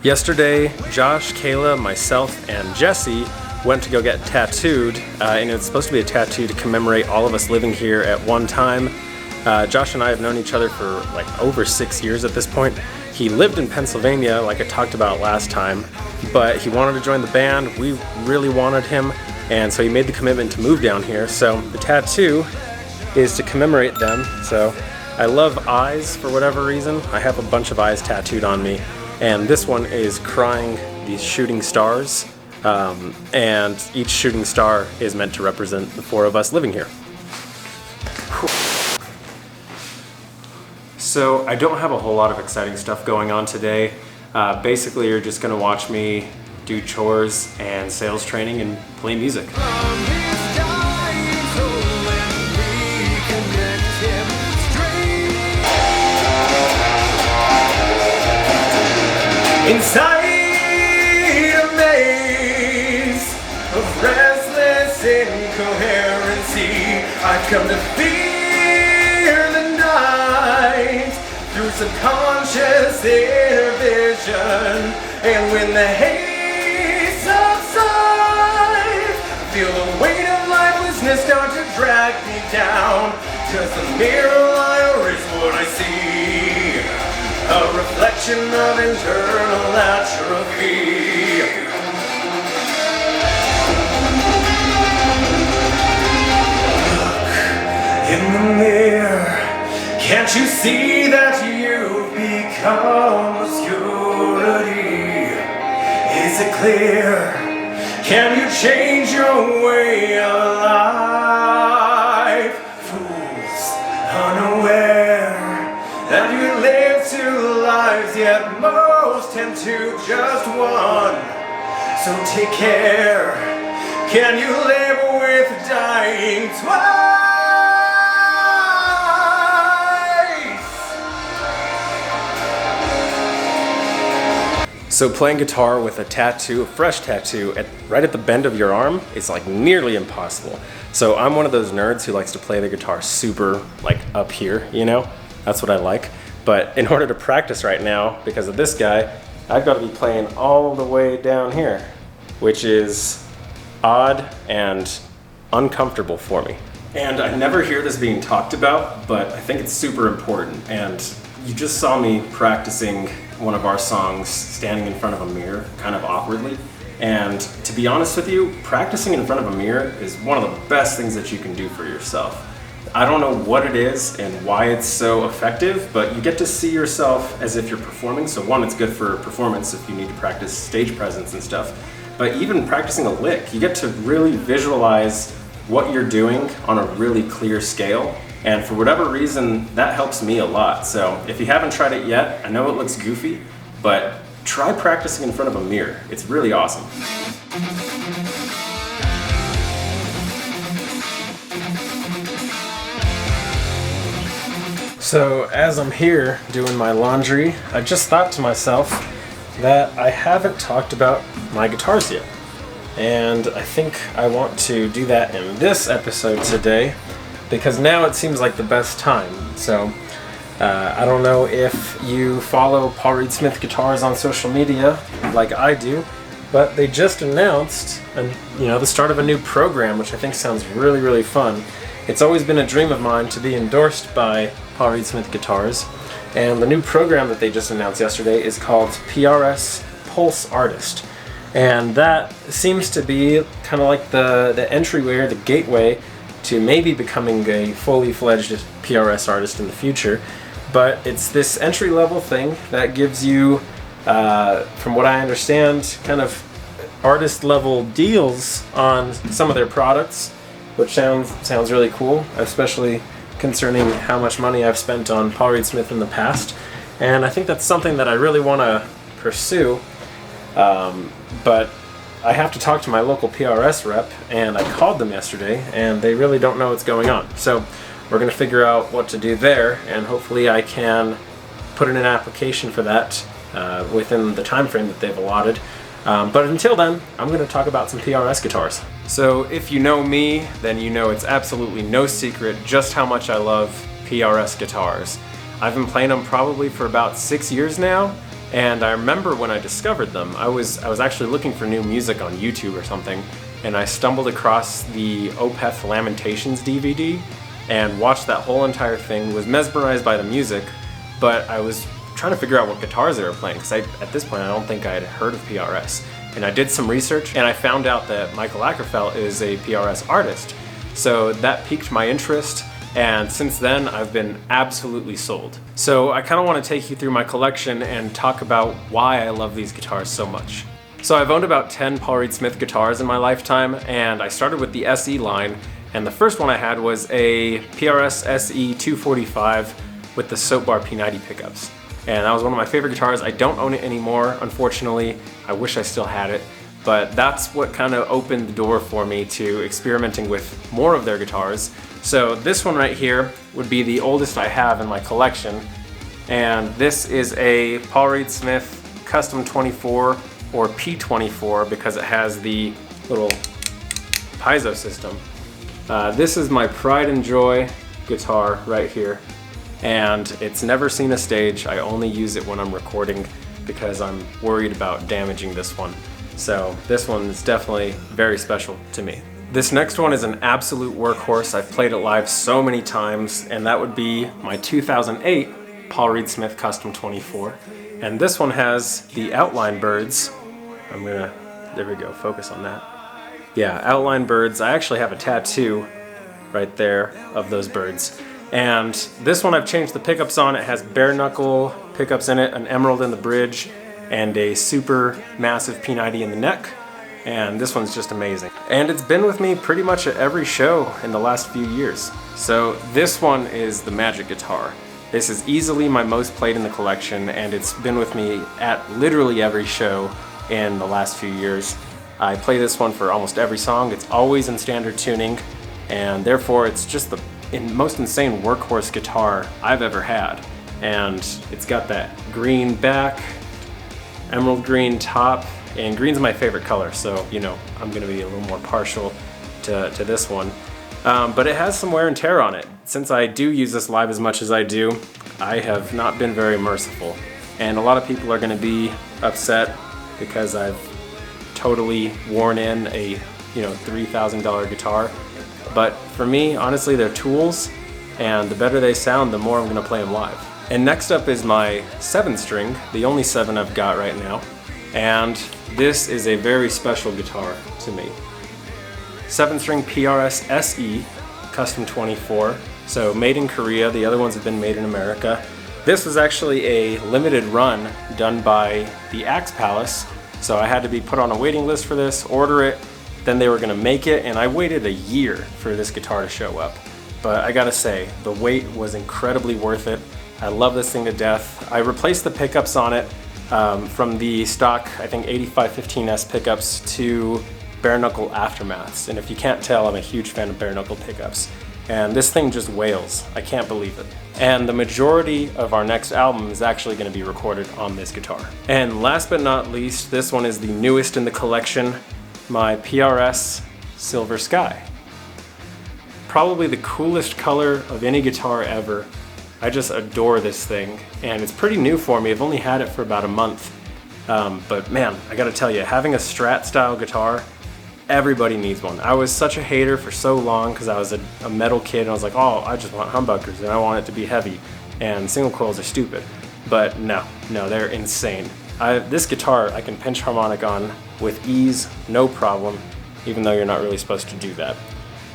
Yesterday, Josh, Kayla, myself, and Jesse went to go get tattooed, and it's supposed to be a tattoo to commemorate all of us living here at one time. Josh and I have known each other for like over 6 years at this point. He lived in Pennsylvania, like I talked about last time, but he wanted to join the band. We really wanted him, and so he made the commitment to move down here. So the tattoo is to commemorate them. So I love eyes for whatever reason. I have a bunch of eyes tattooed on me, and this one is crying these shooting stars. And each shooting star is meant to represent the four of us living here. So I don't have a whole lot of exciting stuff going on today. Basically, you're just gonna watch me do chores and sales training and play music. Inside a maze of restless incoherency, I've come to fear the night through subconscious inner vision. And when the haze subsides, feel the weight of lifelessness start to drag me down. 'Cause the mirror is what I see, a reflection of internal atrophy. Look in the mirror, can't you see that you've become obscurity? Is it clear? Can you change your way of life? Fools, unaware that you live two lives, yet most tend to just one. So take care. Can you live with dying twice? So playing guitar with a tattoo, a fresh tattoo, right at the bend of your arm is like nearly impossible. So I'm one of those nerds who likes to play the guitar super like up here, you know? That's what I like. But in order to practice right now, because of this guy, I've got to be playing all the way down here, which is odd and uncomfortable for me. And I never hear this being talked about, but I think it's super important. And you just saw me practicing one of our songs standing in front of a mirror, kind of awkwardly. And to be honest with you, practicing in front of a mirror is one of the best things that you can do for yourself. I don't know what it is and why it's so effective, but you get to see yourself as if you're performing. So one, it's good for performance if you need to practice stage presence and stuff. But even practicing a lick, you get to really visualize what you're doing on a really clear scale. And for whatever reason, that helps me a lot. So if you haven't tried it yet, I know it looks goofy, but try practicing in front of a mirror. It's really awesome. So as I'm here doing my laundry, I just thought to myself that I haven't talked about my guitars yet. And I think I want to do that in this episode today, because now it seems like the best time. So I don't know if you follow Paul Reed Smith Guitars on social media like I do, but they just announced the start of a new program, which I think sounds really, really fun. It's always been a dream of mine to be endorsed by Paul Reed Smith Guitars, and the new program that they just announced yesterday is called PRS Pulse Artist, and that seems to be kind of like the entryway or the gateway to maybe becoming a fully fledged PRS artist in the future. But it's this entry-level thing that gives you, from what I understand, kind of artist-level deals on some of their products, which sounds really cool, especially concerning how much money I've spent on Paul Reed Smith in the past. And I think that's something that I really want to pursue, but I have to talk to my local PRS rep, and I called them yesterday, and they really don't know what's going on. So we're going to figure out what to do there, and hopefully I can put in an application for that within the time frame that they've allotted. But until then, I'm going to talk about some PRS guitars. So if you know me, then you know it's absolutely no secret just how much I love PRS guitars. I've been playing them probably for about 6 years now, And I remember when I discovered them, I was actually looking for new music on YouTube or something, and I stumbled across the Opeth Lamentations DVD and watched that whole entire thing, was mesmerized by the music, but I was trying to figure out what guitars they were playing, because at this point I don't think I had heard of PRS. And I did some research, and I found out that Michael Ackerfeld is a PRS artist. So that piqued my interest, and since then I've been absolutely sold. So I kind of want to take you through my collection and talk about why I love these guitars so much. So I've owned about 10 Paul Reed Smith guitars in my lifetime, and I started with the SE line, and the first one I had was a PRS SE 245 with the Soap Bar P90 pickups. And that was one of my favorite guitars. I don't own it anymore, unfortunately. I wish I still had it. But that's what kind of opened the door for me to experimenting with more of their guitars. So this one right here would be the oldest I have in my collection. And this is a Paul Reed Smith Custom 24 or P24 because it has the little piezo system. This is my pride and joy guitar right here. And it's never seen a stage. I only use it when I'm recording because I'm worried about damaging this one. So this one is definitely very special to me. This next one is an absolute workhorse. I've played it live so many times, and that would be my 2008 Paul Reed Smith Custom 24. And this one has the outline birds. There we go, focus on that. Yeah, outline birds. I actually have a tattoo right there of those birds. And this one I've changed the pickups on. It has bare knuckle pickups in it, an emerald in the bridge, and a super massive P90 in the neck. And this one's just amazing. And it's been with me pretty much at every show in the last few years. So this one is the Magic guitar. This is easily my most played in the collection, and it's been with me at literally every show in the last few years. I play this one for almost every song. It's always in standard tuning, and therefore it's just the most insane workhorse guitar I've ever had. And it's got that green back, emerald green top, and green's my favorite color, so you know I'm gonna be a little more partial to this one. But it has some wear and tear on it. Since I do use this live as much as I do, I have not been very merciful. And a lot of people are gonna be upset because I've totally worn in a $3,000 guitar. But for me, honestly, they're tools, and the better they sound, the more I'm gonna play them live. And next up is my 7-string, the only 7 I've got right now. And this is a very special guitar to me. 7-string PRS SE, Custom 24. So made in Korea, the other ones have been made in America. This was actually a limited run done by the Axe Palace. So I had to be put on a waiting list for this, order it, then they were gonna make it, and I waited a year for this guitar to show up. But I gotta say, the wait was incredibly worth it. I love this thing to death. I replaced the pickups on it from the stock, I think 8515S pickups to bare knuckle aftermaths. And if you can't tell, I'm a huge fan of bare knuckle pickups. And this thing just wails. I can't believe it. And the majority of our next album is actually gonna be recorded on this guitar. And last but not least, this one is the newest in the collection, my PRS Silver Sky. Probably the coolest color of any guitar ever. I just adore this thing, and it's pretty new for me. I've only had it for about a month. But man, I gotta tell you, having a Strat style guitar, everybody needs one. I was such a hater for so long because I was a metal kid, and I was like, oh, I just want humbuckers and I want it to be heavy, and single coils are stupid. But no, they're insane. This guitar I can pinch harmonic on with ease, no problem, even though you're not really supposed to do that.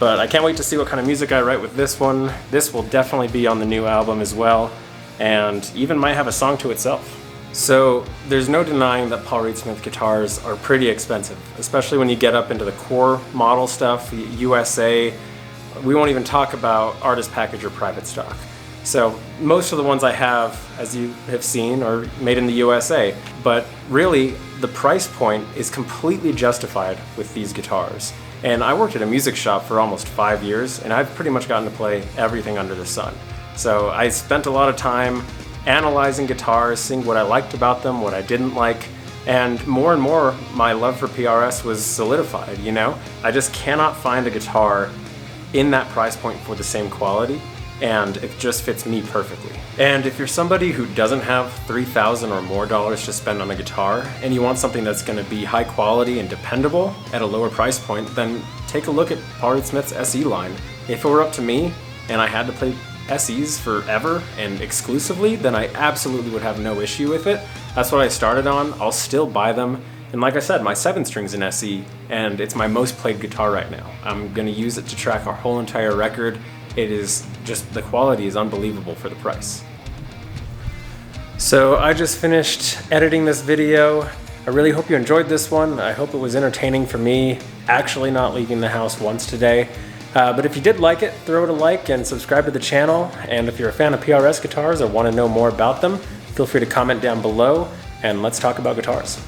But I can't wait to see what kind of music I write with this one. This will definitely be on the new album as well, and even might have a song to itself. So there's no denying that Paul Reed Smith guitars are pretty expensive, especially when you get up into the core model stuff, USA. We won't even talk about artist package or private stock. So most of the ones I have, as you have seen, are made in the USA, but really the price point is completely justified with these guitars. And I worked at a music shop for almost 5 years, and I've pretty much gotten to play everything under the sun. So I spent a lot of time analyzing guitars, seeing what I liked about them, what I didn't like, and more my love for PRS was solidified, you know? I just cannot find a guitar in that price point for the same quality. and it just fits me perfectly. And if you're somebody who doesn't have $3,000 or more to spend on a guitar, and you want something that's going to be high quality and dependable at a lower price point, then take a look at Paul Reed Smith's SE line. If it were up to me, and I had to play SEs forever and exclusively, then I absolutely would have no issue with it. That's what I started on. I'll still buy them. And like I said, my 7-string's an SE, and it's my most played guitar right now. I'm gonna use it to track our whole entire record. It is just, the quality is unbelievable for the price. So I just finished editing this video. I really hope you enjoyed this one. I hope it was entertaining for me, actually not leaving the house once today. But if you did like it, throw it a like and subscribe to the channel. And if you're a fan of PRS guitars or want to know more about them, feel free to comment down below and let's talk about guitars.